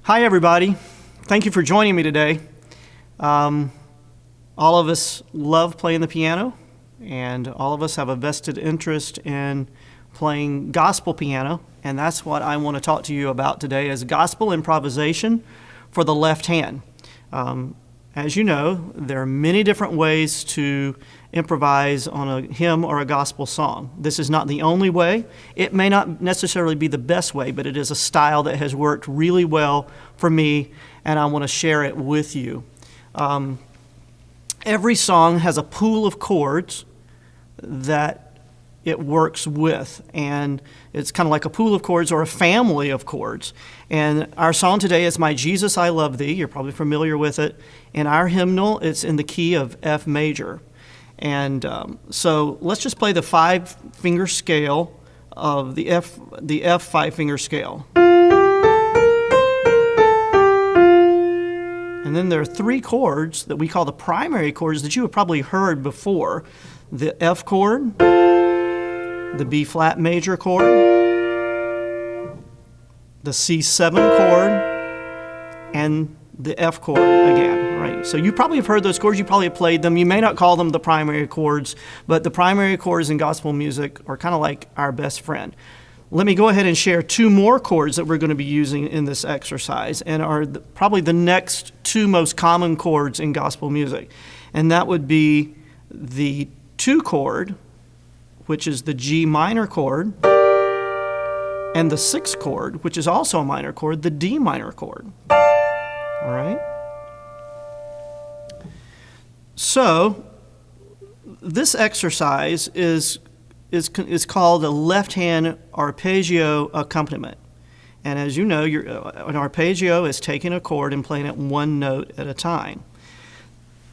Hi, everybody. Thank you for joining me today. All of us love playing the piano, and all of us have a vested interest in playing gospel piano, and that's what I want to talk to you about today is gospel improvisation for the left hand. As you know, there are many different ways to improvise on a hymn or a gospel song. This is not the only way. It may not necessarily be the best way, but it is a style that has worked really well for me, and I want to share it with you. Every song has a pool of chords that it works with, and it's kind of like a pool of chords or a family of chords. And our song today is My Jesus, I Love Thee. You're probably familiar with it. In our hymnal, it's in the key of F major. And so let's just play the 5-finger scale of the F 5-finger scale. And then there are 3 chords that we call the primary chords that you have probably heard before. The F chord, the B flat major chord, the C7 chord, and the F chord again, right? So you probably have heard those chords, you probably have played them. You may not call them the primary chords, but the primary chords in gospel music are kind of like our best friend. Let me go ahead and share 2 more chords that we're going to be using in this exercise and are probably the next 2 most common chords in gospel music. And that would be the 2 chord, which is the G minor chord, and the 6th chord, which is also a minor chord, the D minor chord. All right? So this exercise is called a left-hand arpeggio accompaniment. And as you know, an arpeggio is taking a chord and playing it one note at a time.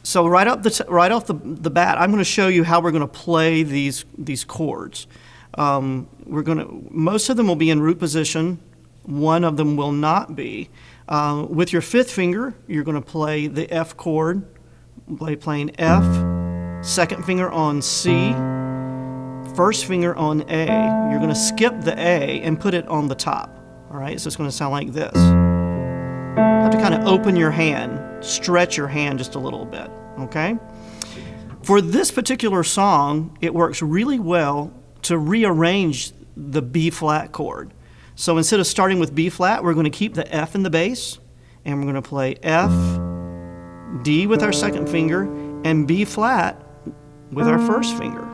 So right off the bat, I'm going to show you how we're going to play these chords. Most of them will be in root position. One of them will not be. With your 5th finger, you're going to play the F chord, playing F, 2nd finger on C, 1st finger on A. You're going to skip the A and put it on the top. All right, so it's going to sound like this. You have to kind of open your hand, stretch your hand just a little bit, okay? For this particular song, it works really well to rearrange the B flat chord. So instead of starting with B flat, we're going to keep the F in the bass, and we're going to play F, D with our 2nd finger, and B flat with our 1st finger.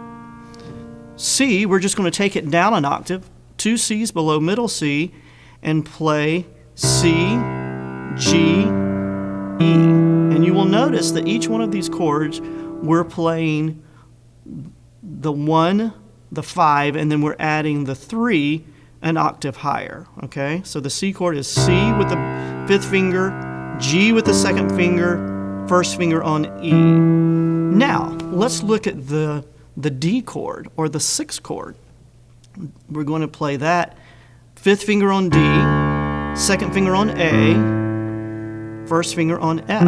C, we're just going to take it down an octave, 2 C's below middle C, and play C, G, E. And you will notice that each one of these chords, we're playing the 1, the 5, and then we're adding the 3 an octave higher, okay? So the C chord is C with the 5th finger, G with the 2nd finger, 1st finger on E. Now, let's look at the D chord, or the 6th chord. We're going to play that 5th finger on D, 2nd finger on A, 1st finger on F.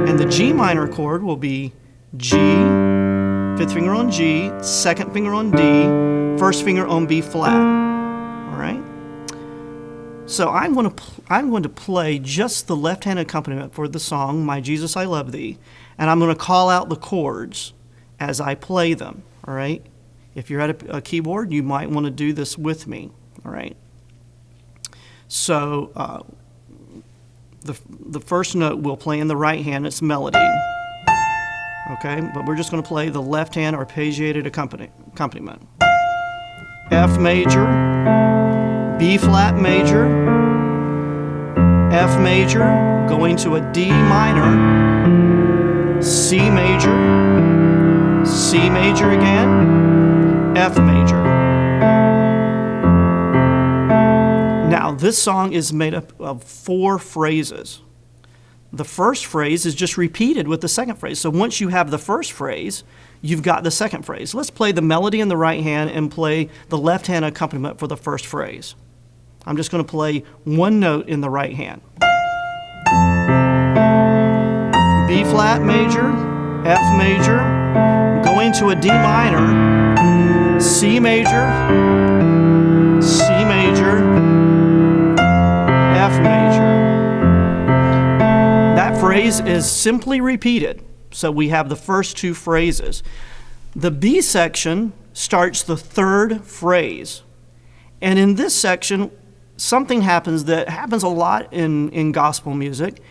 And the G minor chord will be G, 5th finger on G, 2nd finger on D, 1st finger on B flat. All right? So I'm going to play just the left-hand accompaniment for the song, My Jesus, I Love Thee, and I'm going to call out the chords as I play them. All right? If you're at a keyboard, you might want to do this with me. All right? So the first note we'll play in the right hand, it's melody. Okay, but we're just going to play the left hand arpeggiated accompaniment. F major, B flat major, F major, going to a D minor, C major again, F major. Now, this song is made up of 4 phrases. The first phrase is just repeated with the second phrase. So once you have the first phrase, you've got the second phrase. Let's play the melody in the right hand and play the left hand accompaniment for the first phrase. I'm just going to play one note in the right hand. B flat major, F major, going to a D minor, C major, C major, phrase is simply repeated. So we have the first two phrases. The B section starts the third phrase. And in this section, something happens that happens a lot in gospel music.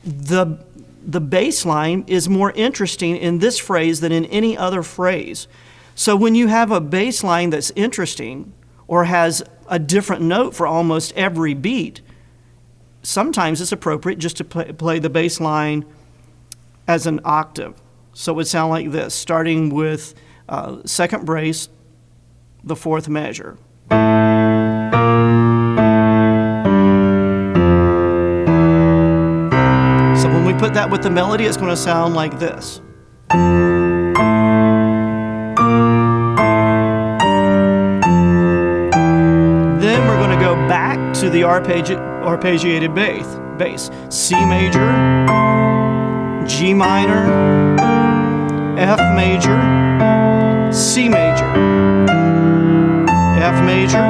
The bass line is more interesting in this phrase than in any other phrase. So when you have a bass line that's interesting or has a different note for almost every beat, sometimes it's appropriate just to play the bass line as an octave. So it would sound like this, starting with second brace, the fourth measure. So when we put that with the melody, it's going to sound like this. Then we're going to go back to the arpeggiated bass. C major, G minor, F major, C major, F major,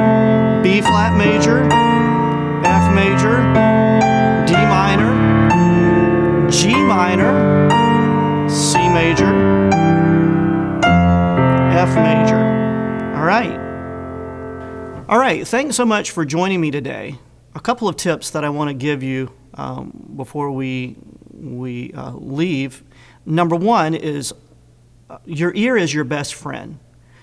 B flat major, F major, D minor, G minor, C major, F major. All right, thanks so much for joining me today. A couple of tips that I want to give you before we leave. Number one is your ear is your best friend.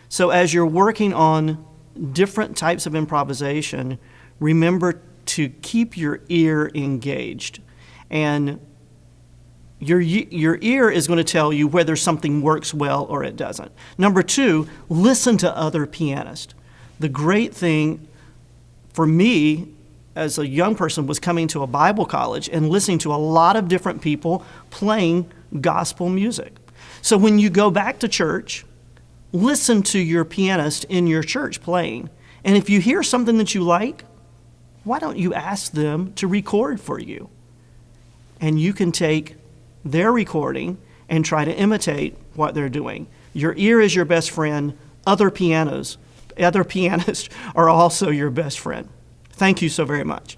So as you're working on different types of improvisation, remember to keep your ear engaged. And your ear is going to tell you whether something works well or it doesn't. Number two, listen to other pianists. The great thing for me as a young person was coming to a Bible college and listening to a lot of different people playing gospel music. So when you go back to church, listen to your pianist in your church playing. And if you hear something that you like, why don't you ask them to record for you? And you can take their recording and try to imitate what they're doing. Your ear is your best friend. Other pianists are also your best friend. Thank you so very much.